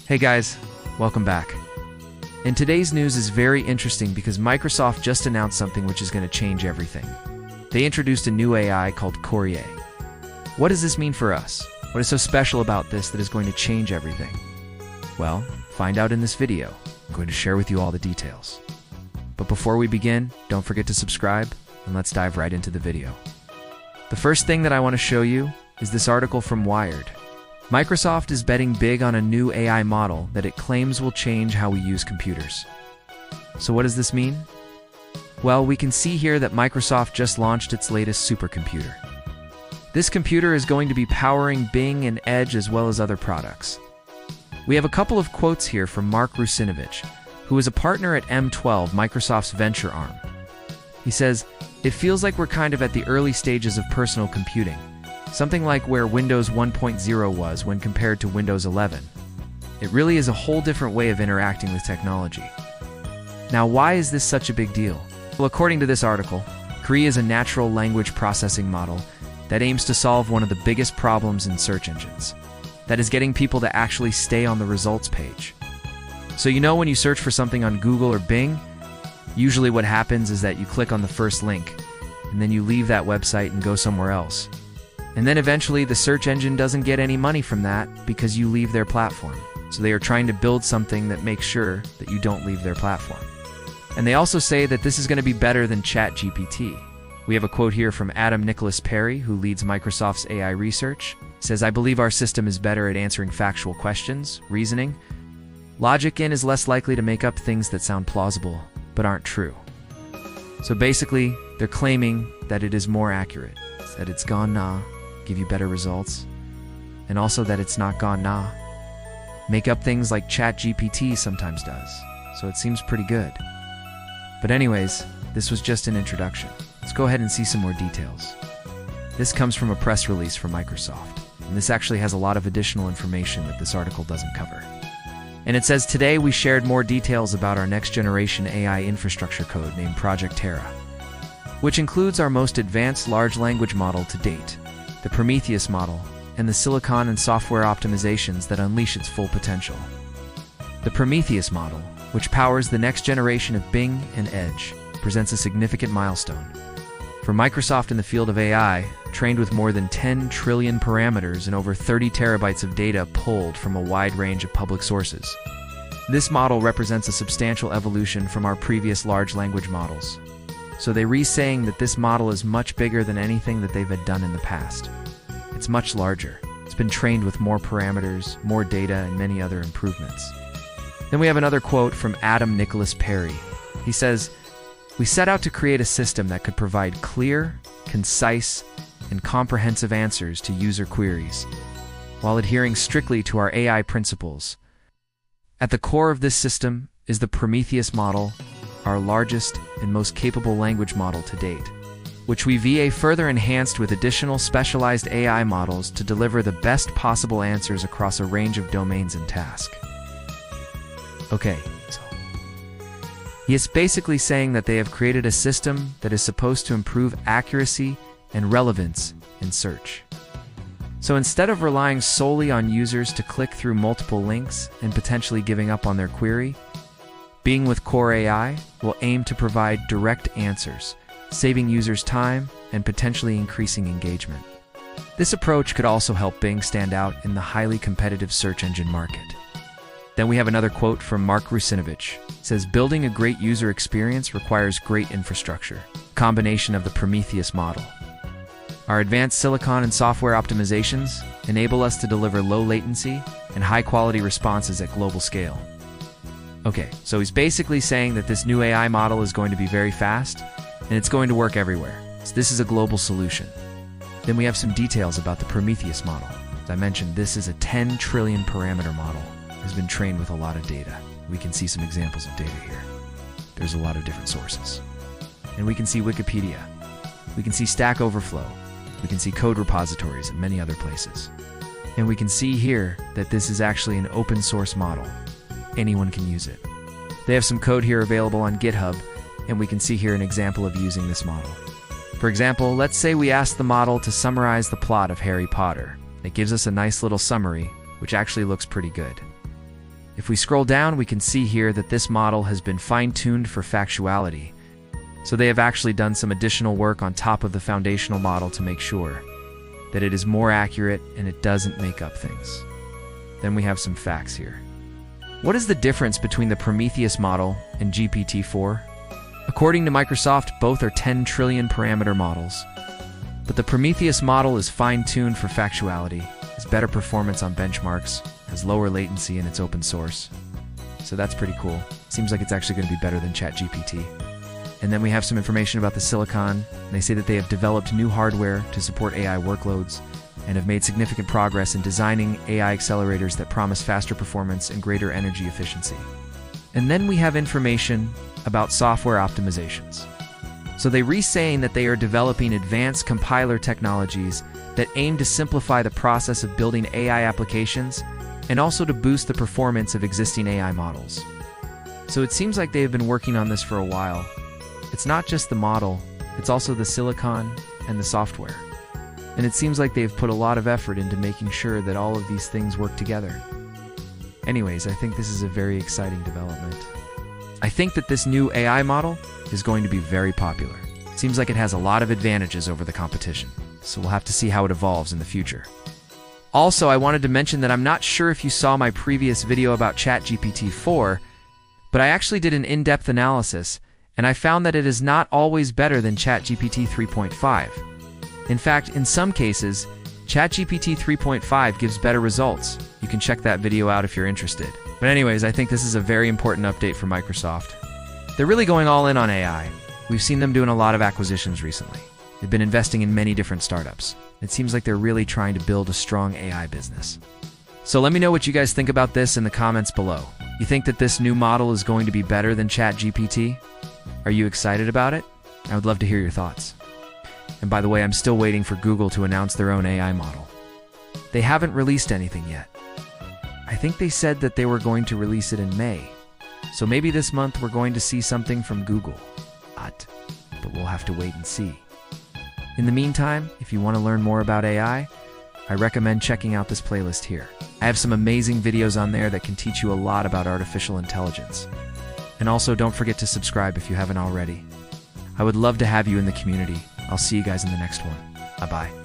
Hey guys, welcome back. And today's news is very interesting because Microsoft just announced something which is going to change everything. They introduced a new AI called Courier. What does this mean for us? What is so special about this that is going to change everything? Well, find out in this video. I'm going to share with you all the details. But before we begin, don't forget to subscribe, and let's dive right into the video. The first thing that I want to show you is this article from Wired. Microsoft is betting big on a new AI model that it claims will change how we use computers. So what does this mean? Well, we can see here that Microsoft just launched its latest supercomputer. This computer is going to be powering Bing and Edge as well as other products. We have a couple of quotes here from Mark Russinovich, who is a partner at M12, Microsoft's venture arm. He says, "It feels like we're kind of at the early stages of personal computing. Something like where Windows 1.0 was when compared to Windows 11. It really is a whole different way of interacting with technology." Now, why is this such a big deal? Well, according to this article, Courier is a natural language processing model that aims to solve one of the biggest problems in search engines. That is getting people to actually stay on the results page. So when you search for something on Google or Bing, usually what happens is that you click on the first link, and then you leave that website and go somewhere else. And then eventually the search engine doesn't get any money from that because you leave their platform. So they are trying to build something that makes sure that you don't leave their platform. And they also say that this is going to be better than ChatGPT. We have a quote here from Adam Nicholas Perry, who leads Microsoft's AI research. He says, "I believe our system is better at answering factual questions, reasoning. Logic is less likely to make up things that sound plausible, but aren't true." So basically, they're claiming that it is more accurate, that it's gonna give you better results, and also that it's not gonna make up things like ChatGPT sometimes does. So it seems pretty good. But anyways, this was just an introduction. Let's go ahead and see some more details. This comes from a press release from Microsoft, and this actually has a lot of additional information that this article doesn't cover. And it says, "Today we shared more details about our next generation AI infrastructure code named Project Terra, which includes our most advanced large language model to date, the Prometheus model, and the silicon and software optimizations that unleash its full potential. The Prometheus model, which powers the next generation of Bing and Edge, presents a significant milestone. For Microsoft in the field of AI, trained with more than 10 trillion parameters and over 30 terabytes of data pulled from a wide range of public sources. This model represents a substantial evolution from our previous large language models. So they re-saying that this model is much bigger than anything that they've done in the past. It's much larger. It's been trained with more parameters, more data, and many other improvements." Then we have another quote from Adam Nicholas Perry. He says, "We set out to create a system that could provide clear, concise, and comprehensive answers to user queries, while adhering strictly to our AI principles. At the core of this system is the Prometheus model, our largest and most capable language model to date, which we VA further enhanced with additional specialized AI models to deliver the best possible answers across a range of domains and tasks." Okay, so he is basically saying that they have created a system that is supposed to improve accuracy and relevance in search. So instead of relying solely on users to click through multiple links and potentially giving up on their query, Bing with Core AI will aim to provide direct answers, saving users time and potentially increasing engagement. This approach could also help Bing stand out in the highly competitive search engine market. Then we have another quote from Mark Russinovich. It says, "Building a great user experience requires great infrastructure, combination of the Prometheus model. Our advanced silicon and software optimizations enable us to deliver low latency and high-quality responses at global scale." Okay, so he's basically saying that this new AI model is going to be very fast, and it's going to work everywhere. So this is a global solution. Then we have some details about the Prometheus model. As I mentioned, this is a 10 trillion parameter model. It has been trained with a lot of data. We can see some examples of data here. There's a lot of different sources. And we can see Wikipedia. We can see Stack Overflow. We can see code repositories and many other places. And we can see here that this is actually an open source model. Anyone can use it. They have some code here available on GitHub, and we can see here an example of using this model. For example, let's say we ask the model to summarize the plot of Harry Potter. It gives us a nice little summary, which actually looks pretty good. If we scroll down, we can see here that this model has been fine-tuned for factuality. So they have actually done some additional work on top of the foundational model to make sure that it is more accurate and it doesn't make up things. Then we have some facts here. What is the difference between the Prometheus model and GPT-4? According to Microsoft, both are 10 trillion parameter models. But the Prometheus model is fine-tuned for factuality, has better performance on benchmarks, has lower latency, and it's open source. So that's pretty cool. Seems like it's actually going to be better than ChatGPT. And then we have some information about the silicon. They say that they have developed new hardware to support AI workloads and have made significant progress in designing AI accelerators that promise faster performance and greater energy efficiency. And then we have information about software optimizations. So they re-saying that they are developing advanced compiler technologies that aim to simplify the process of building AI applications and also to boost the performance of existing AI models. So it seems like they have been working on this for a while. It's not just the model, it's also the silicon and the software. And it seems like they've put a lot of effort into making sure that all of these things work together. Anyways, I think this is a very exciting development. I think that this new AI model is going to be very popular. It seems like it has a lot of advantages over the competition, so we'll have to see how it evolves in the future. Also, I wanted to mention that I'm not sure if you saw my previous video about ChatGPT-4, but I actually did an in-depth analysis, and I found that it is not always better than ChatGPT 3.5. In fact, in some cases, ChatGPT 3.5 gives better results. You can check that video out if you're interested. But anyways, I think this is a very important update for Microsoft. They're really going all in on AI. We've seen them doing a lot of acquisitions recently. They've been investing in many different startups. It seems like they're really trying to build a strong AI business. So let me know what you guys think about this in the comments below. You think that this new model is going to be better than ChatGPT? Are you excited about it? I would love to hear your thoughts. And by the way, I'm still waiting for Google to announce their own AI model. They haven't released anything yet. I think they said that they were going to release it in May. So maybe this month we're going to see something from Google. But we'll have to wait and see. In the meantime, if you want to learn more about AI, I recommend checking out this playlist here. I have some amazing videos on there that can teach you a lot about artificial intelligence. And also don't forget to subscribe if you haven't already. I would love to have you in the community. I'll see you guys in the next one. Bye-bye.